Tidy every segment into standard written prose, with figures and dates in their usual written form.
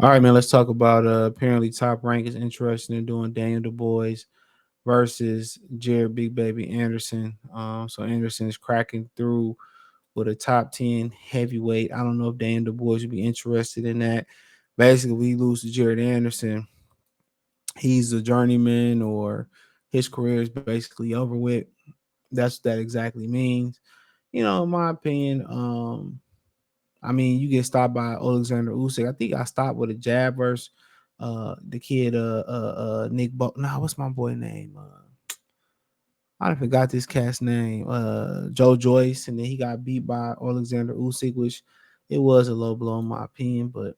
All right, man. Let's talk about apparently Top Rank is interested in doing Daniel Dubois versus Jared Big Baby Anderson. So Anderson is cracking through with a top 10 heavyweight. I don't know if Daniel Dubois would be interested in that. Basically, we lose to Jared Anderson. He's a journeyman or his career is basically over with. That's what that exactly means. In my opinion, I mean, you get stopped by Alexander Usyk. I think I stopped with a jab versus the kid Nick Nah, what's my boy name? I forgot this cat's name. Joe Joyce, and then he got beat by Alexander Usyk, which it was a low blow in my opinion, but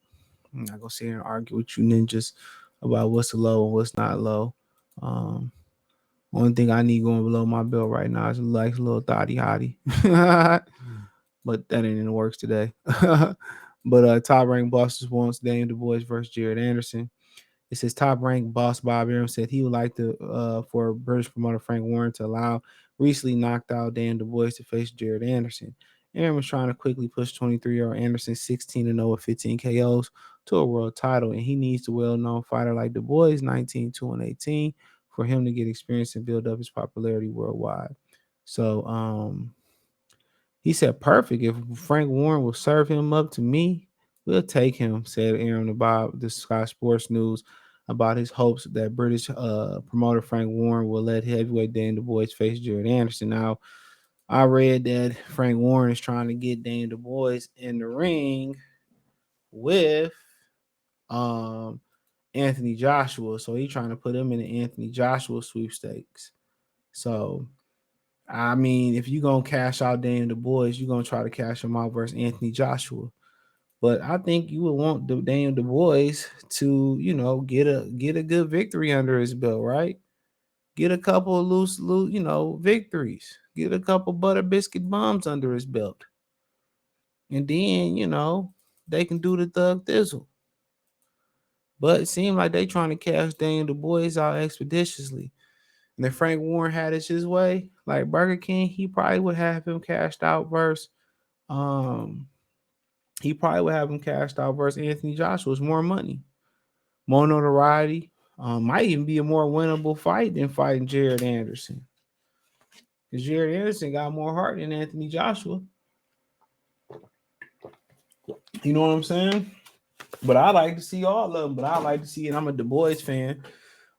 I'm not gonna sit here and argue with you ninjas about what's low and what's not low. Um, Only thing I need going below my belt right now is like a little thotty hottie. But that ain't in the works today. But top ranked bosses wants Daniel Dubois versus Jared Anderson. It says top ranked boss Bob Arum said he would like to for British promoter Frank Warren to allow recently knocked out Dan Dubois to face Jared Anderson. Arum was trying to quickly push 23-year-old Anderson 16-0 with 15 KOs to a world title, and he needs the well-known fighter like Dubois 19-2-18 for him to get experience and build up his popularity worldwide. So he said, perfect. If Frank Warren will serve him up to me, we'll take him, said Aaron about the Sky Sports News about his hopes that British promoter Frank Warren will let heavyweight Dan Dubois face Jared Anderson. Now, I read that Frank Warren is trying to get Dan Dubois in the ring with um, Anthony Joshua. So he's trying to put him in the Anthony Joshua sweepstakes. So I mean, if you're gonna cash out Daniel Dubois, you're gonna try to cash him out versus Anthony Joshua. But I think you would want Daniel Dubois to, get a good victory under his belt, right? Get a couple of loose, victories. Get a couple butter biscuit bombs under his belt, and then they can do the thug thizzle. But it seemed like they trying to cash Daniel Dubois out expeditiously. And if Frank Warren had it his way, like Burger King, he probably would have him cashed out versus um he probably would have him cashed out versus Anthony Joshua. It's more money, more notoriety. Might even be a more winnable fight than fighting Jared Anderson. Because Jared Anderson got more heart than Anthony Joshua. You know what I'm saying? But I like to see all of them. But I like to see, and I'm a Du Bois fan,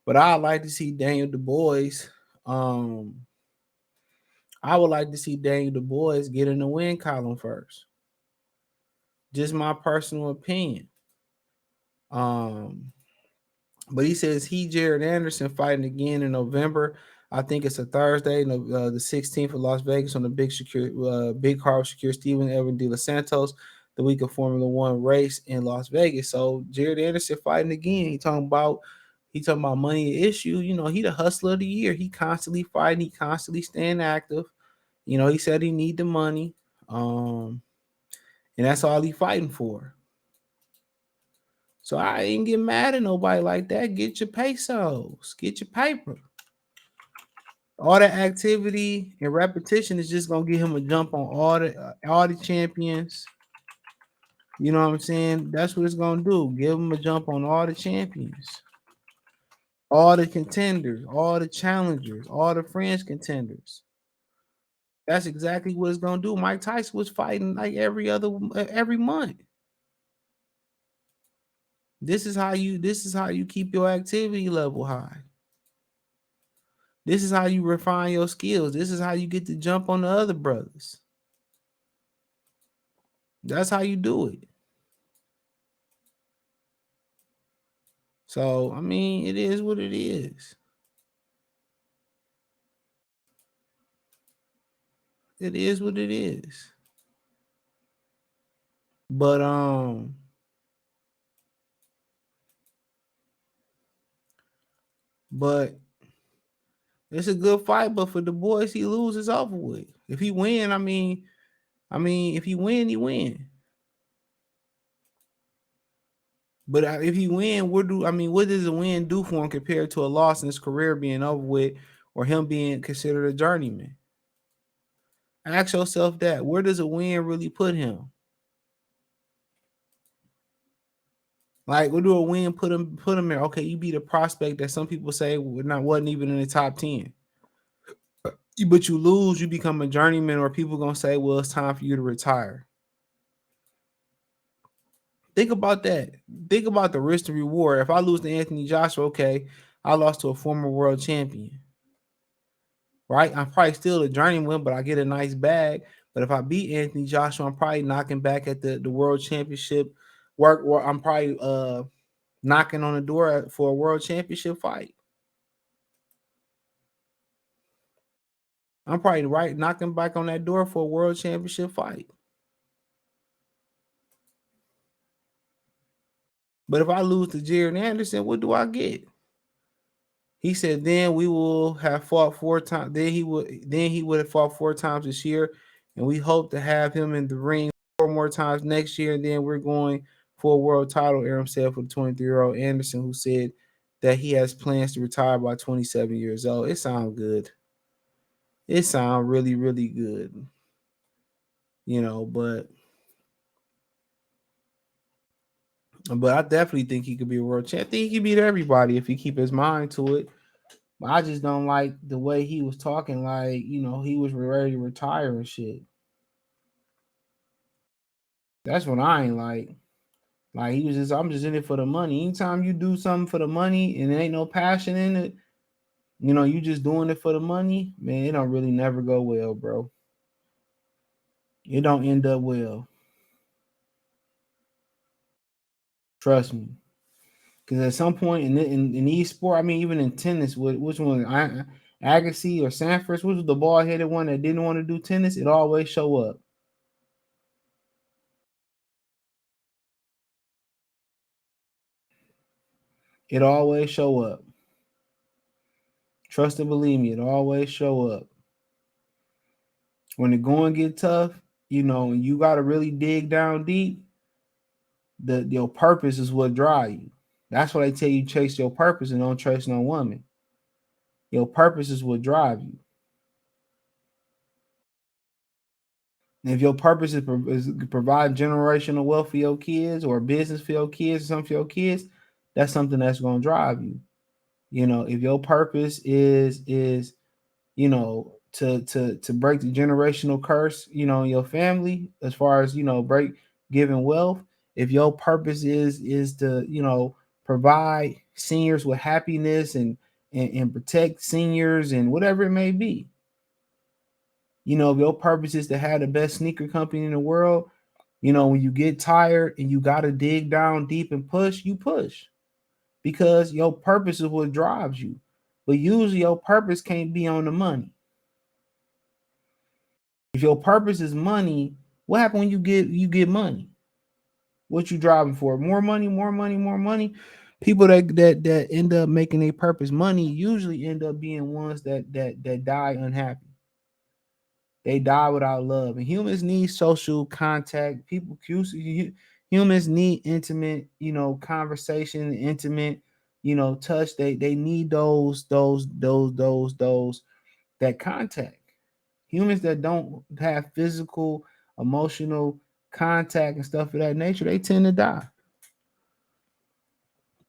but I like to see Daniel Dubois. Um, I would like to see Daniel Dubois get in the win column first. Just my personal opinion. Um, but he says Jared Anderson fighting again in November. I think it's a Thursday, the 16th of Las Vegas on the big Carl Shakir Steven Evan De Los Santos, the week of Formula One race in Las Vegas. So Jared Anderson fighting again. He talking about money issue. He the hustler of the year. He constantly fighting. He constantly staying active. He said he need the money. Um, and that's all he fighting for. So I ain't get mad at nobody like that. Get your pesos, get your paper. All that activity and repetition is just gonna get him a jump on all the champions. You know what I'm saying? That's what it's gonna do. Give him a jump on all the champions, all the contenders, all the challengers, all the French contenders. That's exactly what it's gonna do. Mike Tyson was fighting like every month. This is how you keep your activity level high. This is how you refine your skills. This is how you get to jump on the other brothers. That's how you do it. So, I mean, it is what it is. It is what it is. But it's a good fight, but for the boys he loses over with. If he win, I mean, if he win, he win. But if he win, what does a win do for him compared to a loss in his career being over with or him being considered a journeyman? Ask yourself that. Where does a win really put him? Like, we'll do a win, put him there. Okay, you beat a prospect that some people say wasn't even in the top 10. But you lose, you become a journeyman, or people gonna say, well, it's time for you to retire. Think about that. Think about the risk to reward. If I lose to Anthony Joshua, okay, I lost to a former world champion. Right? I'm probably still a journeyman, but I get a nice bag. But if I beat Anthony Joshua, I'm probably knocking back at the world championship work, or I'm probably knocking on the door for a world championship fight. I'm probably right knocking back on that door for a world championship fight. But if I lose to Jared Anderson, what do I get? He said, then we will have fought 4 times. Then he would have fought 4 times this year, and we hope to have him in the ring 4 more times next year. And then we're going for a world title. Aram said for the 23-year-old Anderson, who said that he has plans to retire by 27 years old. It sounds good. It sounds really, really good. But I definitely think he could be a world champ. I think he could beat everybody if he keep his mind to it. But I just don't like the way he was talking, like, he was ready to retire and shit. That's what I ain't like. Like, I'm just in it for the money. Anytime you do something for the money and there ain't no passion in it, you just doing it for the money, man, it don't really never go well, bro. It don't end up well. Trust me. Because at some point in e-sport, I mean, even in tennis, which one, Agassi or Sanford, which was the bald headed one that didn't want to do tennis, it always show up. It always show up. Trust and believe me, it always show up. When the going get tough, and you got to really dig down deep. Your purpose is what drive you. That's why they tell you chase your purpose and don't chase no woman. Your purpose is what drive you. And if your purpose is provide generational wealth for your kids, or business for your kids, or something for your kids, that's something that's going to drive you. If your purpose is to break the generational curse, in your family, as far as break giving wealth. If your purpose is to provide seniors with happiness and protect seniors and whatever it may be. If your purpose is to have the best sneaker company in the world, when you get tired and you got to dig down deep and push, you push, because your purpose is what drives you. But usually your purpose can't be on the money. If your purpose is money, what happens when you get money? What you driving for? More money, more money, more money. People that end up making their purpose money usually end up being ones that die unhappy. They die without love. And humans need social contact. Humans need intimate, conversation, intimate, touch. They need those that contact. Humans that don't have physical, emotional contact and stuff of that nature, they tend to die.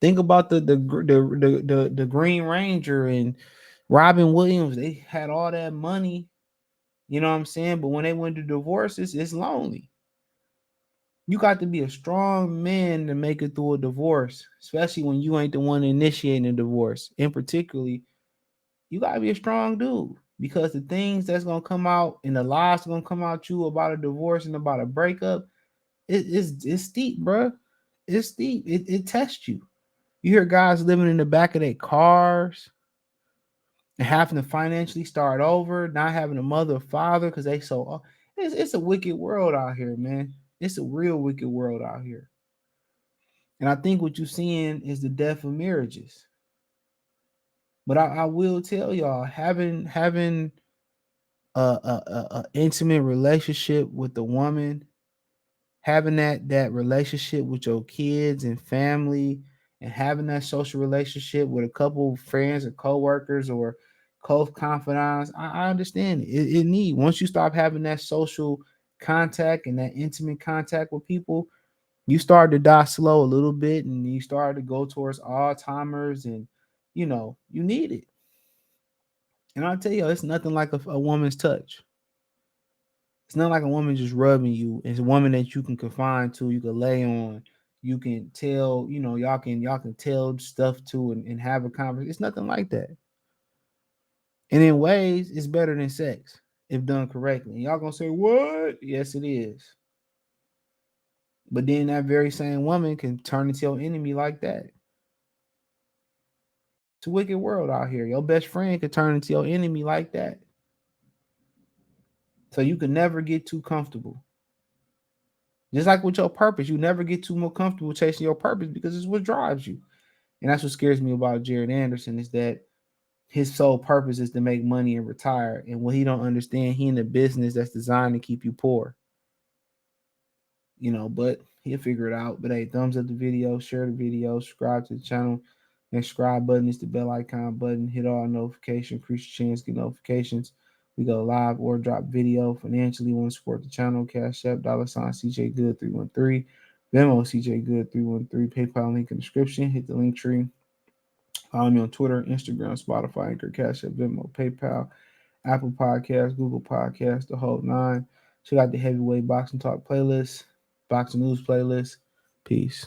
Think about the Green Ranger and Robin Williams. They had all that money, you know what I'm saying? But when they went to divorces, it's lonely. You got to be a strong man to make it through a divorce, especially when you ain't the one initiating a divorce. And particularly, you gotta be a strong dude, because the things that's gonna come out and the lies gonna come out you about a divorce and about a breakup, it's steep, bro. It's steep. It tests you. You hear guys living in the back of their cars and having to financially start over, not having a mother or father because they so. It's a wicked world out here, man. It's a real wicked world out here. And I think what you're seeing is the death of marriages. But I will tell y'all, having a intimate relationship with the woman, having that relationship with your kids and family, and having that social relationship with a couple of friends or coworkers or close confidants, I understand it once you stop having that social contact and that intimate contact with people, You start to die slow a little bit, and you start to go towards Alzheimer's, and you need it. And I'll tell you, it's nothing like a woman's touch. It's not like a woman just rubbing you. It's a woman that you can confine to, you can lay on, you can tell, y'all can tell stuff to, and have a conversation. It's nothing like that. And in ways, it's better than sex if done correctly. And y'all gonna say, what? Yes, it is. But then that very same woman can turn into your enemy like that. It's a wicked world out here. Your best friend could turn into your enemy like that. So you can never get too comfortable. Just like with your purpose, you never get too more comfortable chasing your purpose because it's what drives you. And that's what scares me about Jared Anderson, is that his sole purpose is to make money and retire. And what he don't understand, he in a business that's designed to keep you poor. But he'll figure it out. But hey, thumbs up the video, share the video, subscribe to the channel. Next subscribe button is the bell icon button. Hit all notifications, increase your chance to get notifications. We go live or drop video. Financially, want to support the channel, Cash App, $ CJ Good 313, Venmo CJ Good 313, PayPal link in the description. Hit the link tree. Follow me on Twitter, Instagram, Spotify, Anchor, Cash App, Venmo, PayPal, Apple Podcasts, Google Podcasts, the whole nine. Check out the Heavyweight Boxing Talk playlist, Boxing News playlist. Peace.